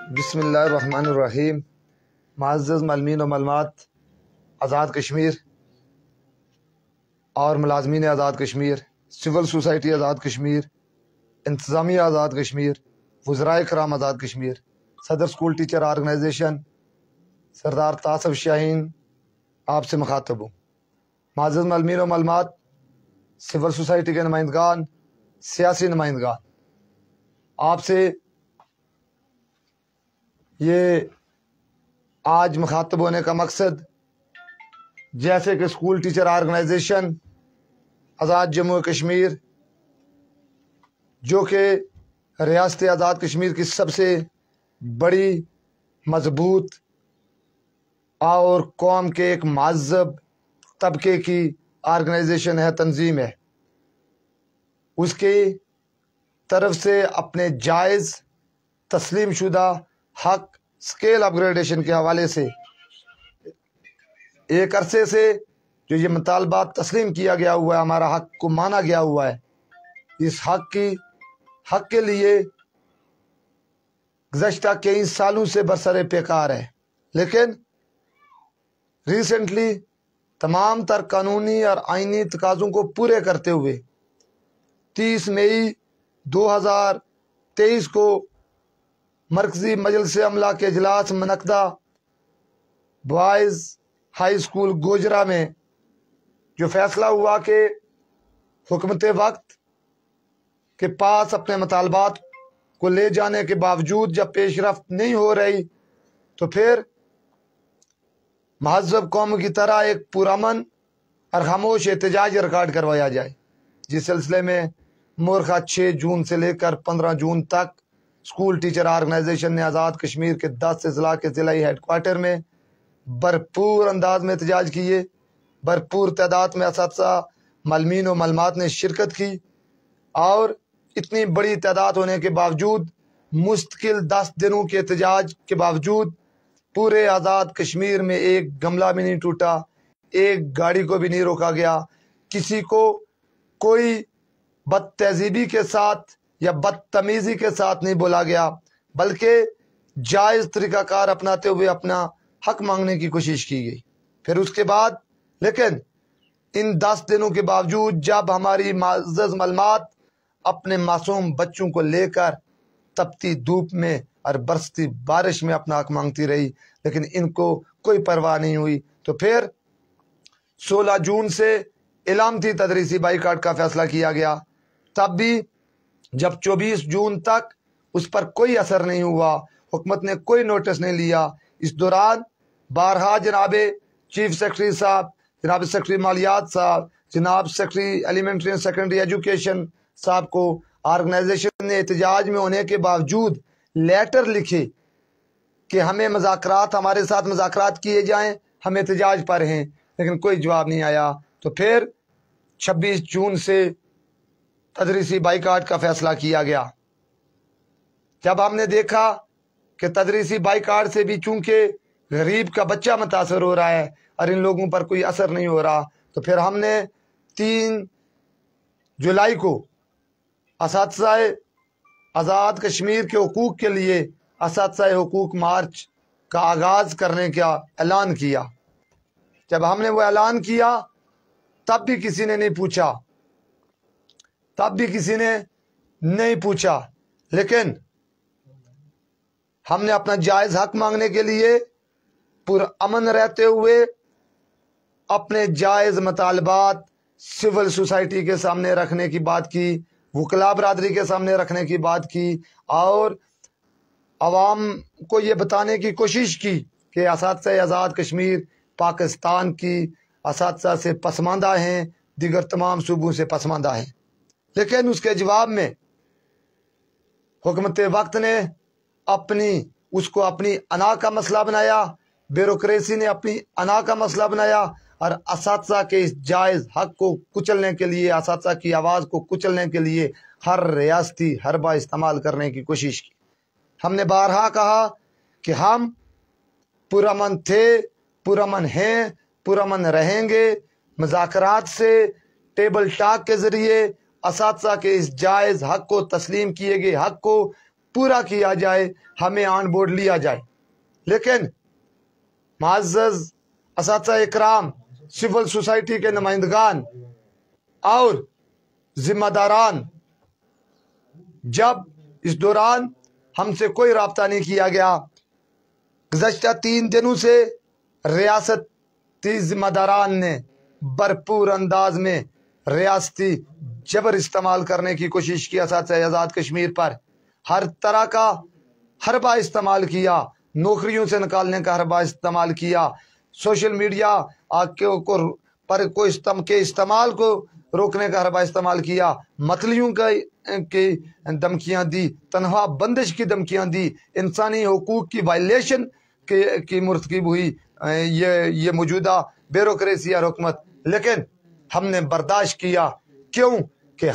بسم اللہ الرحمن الرحیم۔ معزز معلمین و معلومات آزاد کشمیر اور ملازمین آزاد کشمیر، سول سوسائٹی آزاد کشمیر، انتظامیہ آزاد کشمیر، وزرائے کرام آزاد کشمیر، صدر سکول ٹیچر آرگنائزیشن سردار طاصف شاہین آپ سے مخاطب ہوں۔ معزز معلمین و معلومات، سول سوسائٹی کے نمائندگان، سیاسی نمائندگان، آپ سے یہ آج مخاطب ہونے کا مقصد، جیسے کہ اسکول ٹیچر آرگنائزیشن آزاد جموں کشمیر، جو کہ ریاست آزاد کشمیر کی سب سے بڑی، مضبوط اور قوم کے ایک مہذب طبقے کی آرگنائزیشن ہے، تنظیم ہے، اس کی طرف سے اپنے جائز تسلیم شدہ حق اسکیل اپ گریڈیشن کے حوالے سے ایک عرصے سے جو یہ مطالبات تسلیم کیا گیا ہوا ہے، ہمارا حق کو مانا گیا ہوا ہے، اس حق کے لیے گزشتہ کئی سالوں سے برسر پیکار ہے، لیکن ریسنٹلی تمام تر قانونی اور آئینی تقاضوں کو پورے کرتے ہوئے 30 مئی 2023 کو مرکزی مجلس عملہ کے اجلاس منعقدہ بوائز ہائی اسکول گوجرا میں جو فیصلہ ہوا کہ حکومت وقت کے پاس اپنے مطالبات کو لے جانے کے باوجود جب پیش رفت نہیں ہو رہی، تو پھر مہذب قوم کی طرح ایک پرامن اور خاموش احتجاج ریکارڈ کروایا جائے، جس سلسلے میں مورخہ 6 جون سے لے کر 15 جون تک اسکول ٹیچر آرگنائزیشن نے آزاد کشمیر کے 10 اضلاع کے ضلعی ہیڈ کوارٹر میں بھرپور انداز میں احتجاج کیے۔ بھرپور تعداد میں اساتذہ، معلمین و معلمات نے شرکت کی، اور اتنی بڑی تعداد ہونے کے باوجود مستقل 10 دنوں کے احتجاج کے باوجود پورے آزاد کشمیر میں ایک گملہ بھی نہیں ٹوٹا، ایک گاڑی کو بھی نہیں روکا گیا، کسی کو کوئی بد تہذیبی کے ساتھ یا بدتمیزی کے ساتھ نہیں بولا گیا، بلکہ جائز طریقہ کار اپناتے ہوئے اپنا حق مانگنے کی کوشش کی گئی۔ پھر اس کے بعد لیکن ان 10 دنوں کے باوجود جب ہماری معزز معلومات اپنے معصوم بچوں کو لے کر تپتی دھوپ میں اور برستی بارش میں اپنا حق مانگتی رہی، لیکن ان کو کوئی پرواہ نہیں ہوئی، تو پھر 16 جون سے علامتی تدریسی بائیکاٹ کا فیصلہ کیا گیا۔ تب بھی جب 24 جون تک اس پر کوئی اثر نہیں ہوا، حکومت نے کوئی نوٹس نہیں لیا، اس دوران بارہا جناب چیف سیکرٹری صاحب، جناب سیکرٹری مالیات صاحب، جناب secretary elementary and secondary education صاحب کو آرگنائزیشن نے احتجاج میں ہونے کے باوجود لیٹر لکھے کہ ہمیں ہمارے ساتھ مذاکرات کیے جائیں، ہم احتجاج پر ہیں، لیکن کوئی جواب نہیں آیا۔ تو پھر 26 جون سے تدریسی بائیکاٹ کا فیصلہ کیا گیا۔ جب ہم نے دیکھا کہ تدریسی بائیکاٹ سے بھی چونکہ غریب کا بچہ متاثر ہو رہا ہے اور ان لوگوں پر کوئی اثر نہیں ہو رہا، تو پھر ہم نے 3 جولائی کو اساتذہ آزاد کشمیر کے حقوق کے لیے اساتذہ حقوق مارچ کا آغاز کرنے کا اعلان کیا۔ جب ہم نے وہ اعلان کیا تب بھی کسی نے نہیں پوچھا، لیکن ہم نے اپنا جائز حق مانگنے کے لیے پرامن رہتے ہوئے اپنے جائز مطالبات سول سوسائٹی کے سامنے رکھنے کی بات کی، وکلاء برادری کے سامنے رکھنے کی بات کی، اور عوام کو یہ بتانے کی کوشش کی کہ اساتذہ آزاد کشمیر پاکستان کی اساتذہ سے پسماندہ ہیں، دیگر تمام صوبوں سے پسماندہ ہیں۔ لیکن اس کے جواب میں حکومت وقت نے اس کو اپنی انا کا مسئلہ بنایا، بیوروکریسی نے اپنی انا کا مسئلہ بنایا، اور اساتذہ کے اس جائز حق کو کچلنے کے لیے، اساتذہ کی آواز کو کچلنے کے لیے ہر ریاستی حربہ استعمال کرنے کی کوشش کی۔ ہم نے بارہا کہا کہ ہم پرامن تھے، پرامن ہیں، پرامن رہیں گے، مذاکرات سے، ٹیبل ٹاک کے ذریعے اساتذہ کے اس جائز حق کو، تسلیم کیے گئے حق کو पूरा किया जाए, हमें ऑन बोर्ड लिया जाए। लेकिन मुअज़्ज़ज़ असातिज़ा इकराम, सिविल सोसाइटी के नुमाइंदगान और जिम्मेदारान, जब इस दौरान हमसे कोई राब्ता नहीं किया गया, गुज़श्ता 3 दिनों से रियासती जिम्मेदारान ने भरपूर अंदाज में रियासती जबर इस्तेमाल करने की कोशिश की। असातिज़ा आज़ाद कश्मीर पर हर तरह का हरबा इस्तेमाल किया, नौकरियों से निकालने का हरबा इस्तेमाल किया, सोशल मीडिया के इस्तेमाल को रोकने का हरबा इस्तेमाल किया, मतलियों की धमकियाँ दी, तनख्वाह बंदिश की धमकियाँ दी, इंसानी हुकूक की वायलेशन की मुर्तकिब हुई ये मौजूदा ब्यूरोक्रेसी और हुकूमत। लेकिन हमने बर्दाश्त किया। क्यों? कि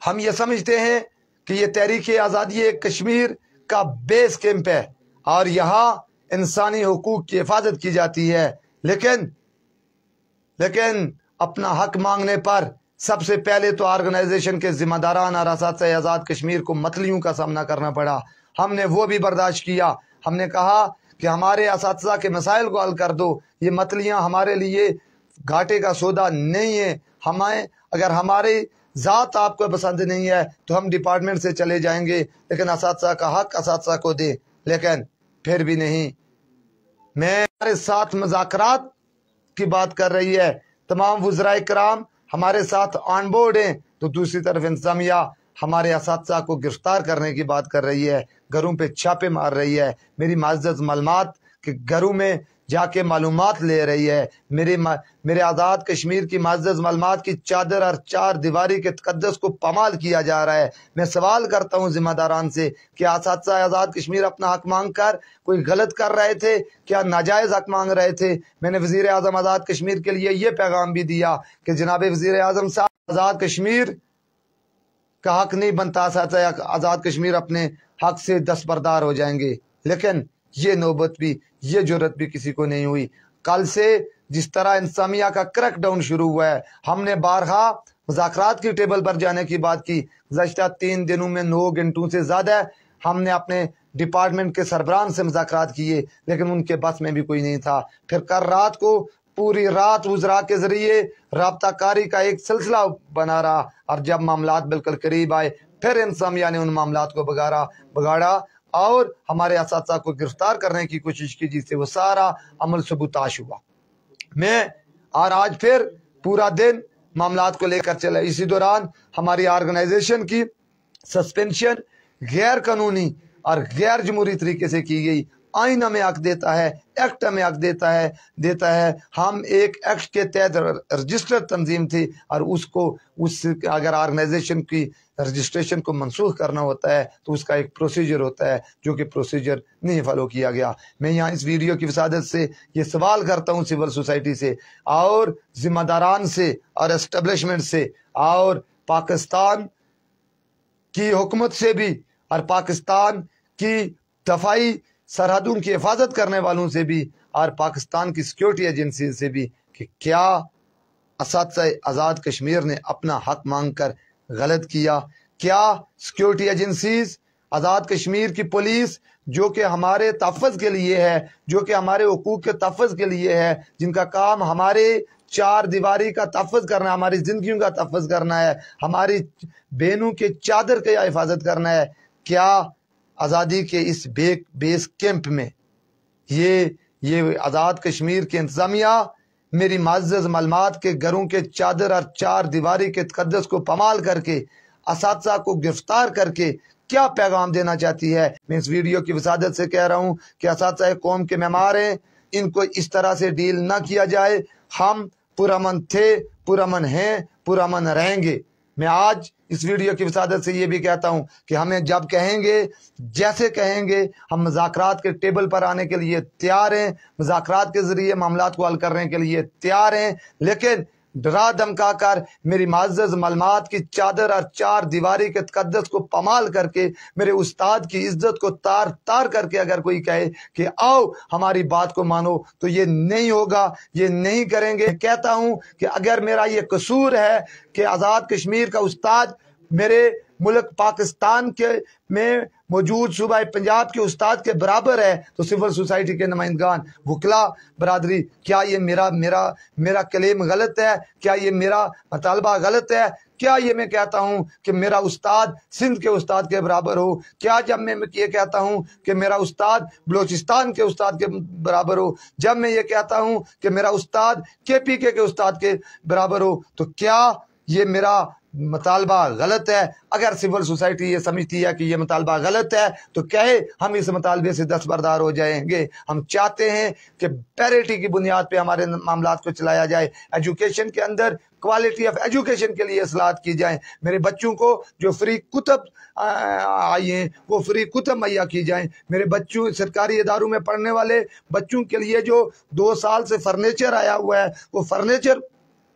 हम ये समझते हैं कि ये तहरीक आज़ादी कश्मीर का बेस कैंप है और यहाँ इंसानी हुकूक की हिफाजत की जाती है। लेकिन अपना हक मांगने पर सबसे पहले तो ऑर्गेनाइजेशन के जिम्मेदारान और असातिज़ा आज़ाद कश्मीर को मतलियों का सामना करना पड़ा। हमने वो भी बर्दाश्त किया। हमने कहा कि हमारे असातिज़ा के मसाइल को हल कर दो, ये मतलियाँ हमारे लिए घाटे का सौदा नहीं है। अगर हमारी ज़ात आपको पसंद नहीं है तो हम डिपार्टमेंट से चले जाएंगे, लेकिन असातिज़ा का हक असातिज़ा को दे। लेकिन फिर भी नहीं। मैं हमारे साथ मुज़ाकरात की बात कर रही है, तमाम वज़राए किराम हमारे साथ ऑन बोर्ड हैं, तो दूसरी तरफ इंतज़ामिया हमारे असातिज़ा को गिरफ्तार करने की बात कर रही है, घरों पे छापे मार रही है, मेरी मुअज़्ज़ज़ मालूमात के घरों में जाके मालूमात ले रही है, मेरे आज़ाद कश्मीर की मुअज़्ज़ज़ मालूमात की चादर और 4 दीवारी के तक़द्दुस को पामाल किया जा रहा है। मैं सवाल करता हूँ जिम्मेदारान से, क्या असातिज़ा आज़ाद कश्मीर अपना हक मांग कर कोई गलत कर रहे थे? क्या नाजायज़ हक मांग रहे थे? मैंने वज़ीर आज़म आज़ाद कश्मीर के लिए ये पैगाम भी दिया कि जनाब वज़ीर आज़म साहब, आज़ाद कश्मीर का हक नहीं बनता, असातिज़ा आज़ाद कश्मीर अपने हक से दस्तबरदार हो जाएंगे। लेकिन ये नौबत भी, ये जुर्रत भी किसी को नहीं हुई। कल से जिस तरह इंतज़ामिया का क्रैकडाउन शुरू हुआ है, हमने बारहा मुज़ाकरात की टेबल पर जाने की बात की। गुज़श्ता 3 दिनों में 9 घंटों से ज़्यादा हमने अपने डिपार्टमेंट के सरबराह से मुज़ाकरात किए, लेकिन उनके बस में भी कोई नहीं था। फिर कल रात को पूरी रात वज़रा के ज़रिए राब्ता कारी का एक सिलसिला बना रहा, और जब मामलात बिल्कुल करीब आए फिर इंतज़ामिया ने उन मामलात को बगाड़ा और हमारे असातिज़ा को गिरफ्तार करने की कोशिश की, जिससे वो सारा अमल सबूताश हुआ। और आज फिर पूरा दिन मामलात को लेकर चला। इसी दौरान हमारी ऑर्गेनाइजेशन की सस्पेंशन गैर कानूनी और गैर जमहूरी तरीके से की गई। आइन हमें हक देता है, एक्ट हमें हक देता है। हम एक एक्ट के तहत रजिस्टर्ड तंजीम थी, और अगर ऑर्गेनाइजेशन की रजिस्ट्रेशन को मनसूख करना होता है तो उसका एक प्रोसीजर होता है, जो कि प्रोसीजर नहीं फॉलो किया गया। मैं यहाँ इस वीडियो की वसादत से ये सवाल करता हूँ सिविल सोसाइटी से और जिम्मेदारान से और एस्टेब्लिशमेंट से और पाकिस्तान की हुकूमत से भी और पाकिस्तान की दफाई सरहदों की हिफाजत करने वालों से भी और पाकिस्तान की सिक्योरिटी एजेंसी से भी कि क्या असातिज़ा आज़ाद कश्मीर ने अपना हक मांग कर गलत किया? क्या सिक्योरिटी एजेंसीज, आज़ाद कश्मीर की पुलिस, जो कि हमारे तहफ़्फ़ुज़ के लिए है, जो कि हमारे हुकूक के तहफ़्फ़ुज़ के लिए है, जिनका काम हमारे 4 दीवारी का तहफ़्फ़ुज़ करना, हमारी ज़िंदगियों का तहफ़्फ़ुज़ करना है, हमारी बहनों के चादर की हिफाजत करना है, क्या आज़ादी के इस बेस कैंप में ये आज़ाद कश्मीर के इंतज़ामिया मेरी मुअज़्ज़ज़ मालूमात के घरों के चादर और 4 दीवारी के तक़द्दुस को पामाल करके असातिज़ा को गिरफ्तार करके क्या पैगाम देना चाहती है? मैं इस वीडियो की वसादत से कह रहा हूँ कि असातिज़ा कौम के मेमार हैं, इनको इस तरह से डील ना किया जाए। हम पुरअमन थे, पुरअमन हैं, पुरअमन रहेंगे। मैं आज इस वीडियो की वसादत से ये भी कहता हूँ कि हमें जब कहेंगे, जैसे कहेंगे, हम मुज़ाकरात के टेबल पर आने के लिए तैयार हैं, मुज़ाकरात के ज़रिए मामलात को हल करने के लिए तैयार हैं। लेकिन डरा धमका कर मेरी मुअज़्ज़ज़ मालूमात की चादर और 4 दीवारी के तक़द्दुस को पामाल करके मेरे उस्ताद की इज्जत को तार तार करके अगर कोई कहे कि आओ हमारी बात को मानो, तो ये नहीं होगा, ये नहीं करेंगे। कहता हूँ कि अगर मेरा ये कसूर है कि आज़ाद कश्मीर का उस्ताद मेरे मुल्क पाकिस्तान के में मौजूद सूबा पंजाब के उस्ताद के बराबर है, तो सिविल सोसाइटी के नुमाइंदगान वकला बरादरी, क्या ये मेरा क्लेम गलत है? क्या ये मेरा मुतालबा गलत है? क्या ये मैं कहता हूँ कि मेरा उस्ताद सिंध के उस्ताद के बराबर हो? क्या जब मैं ये कहता हूँ कि मेरा उस्ताद बलोचिस्तान के उस्ताद के बराबर हो, जब मैं ये कहता हूँ कि मेरा उस्ताद KPK के उस्ताद के बराबर हो, तो क्या ये मेरा मुतालबा गलत है? अगर सिविल सोसाइटी ये समझती है कि ये मुतालबा गलत है तो कहे, हम इस मुतालबे से दस्तबरदार हो जाएंगे। हम चाहते हैं कि पैरिटी की बुनियाद पे हमारे मामलात को चलाया जाए। एजुकेशन के अंदर क्वालिटी ऑफ एजुकेशन के लिए इस्लाहत की जाए। मेरे बच्चों को जो फ्री कुतब आई हैं वो फ्री कुतब मुहैया की जाए। मेरे बच्चों, सरकारी इदारों में पढ़ने वाले बच्चों के लिए जो 2 साल से फर्नीचर आया हुआ है वो फर्नीचर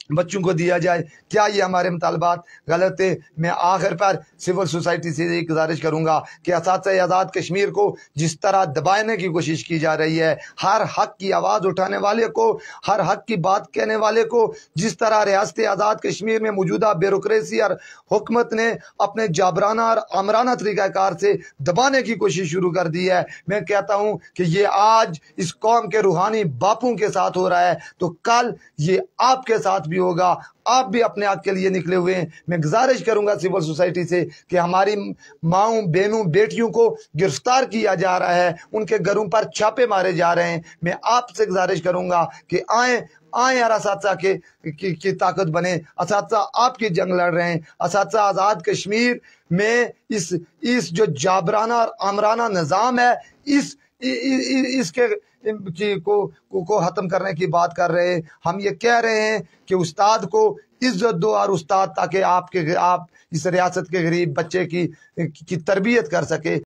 बच्चों को दिया जाए। क्या ये हमारे मुतालबात गलत है? मैं आखिर पर सिविल सोसाइटी से एक गुजारिश करूंगा कि असातिज़े आज़ाद कश्मीर को जिस तरह दबाने की कोशिश की जा रही है, हर हक की आवाज़ उठाने वाले को, हर हक की बात कहने वाले को जिस तरह रियासत आज़ाद कश्मीर में मौजूदा ब्यूरोक्रेसी और हुकूमत ने अपने जाबराना और आमराना तरीक़ाकार से दबाने की कोशिश शुरू कर दी है, मैं कहता हूँ कि ये आज इस कौम के रूहानी बापों के साथ हो रहा है तो कल ये आपके साथ भी होगा। आप भी अपने हक के लिए निकले हुए हैं। मैं गुजारिश करूंगा सिविल सोसाइटी से कि हमारी माओं, बहनों, बेटियों को गिरफ्तार किया जा रहा है, उनके घरों पर छापे मारे जा रहे हैं। मैं आपसे गुजारिश करूंगा कि आए और असातिज़ा की ताकत बने। असातिज़ा आपकी जंग लड़ रहे हैं। असातिज़ा आज़ाद कश्मीर में इस जो जाबराना और आमराना निज़ाम है, इसके को खत्म करने की बात कर रहे हैं। हम ये कह रहे हैं कि उस्ताद को इज्जत दो और उस्ताद, ताकि आप इस रियासत के गरीब बच्चे की तरबियत कर सके।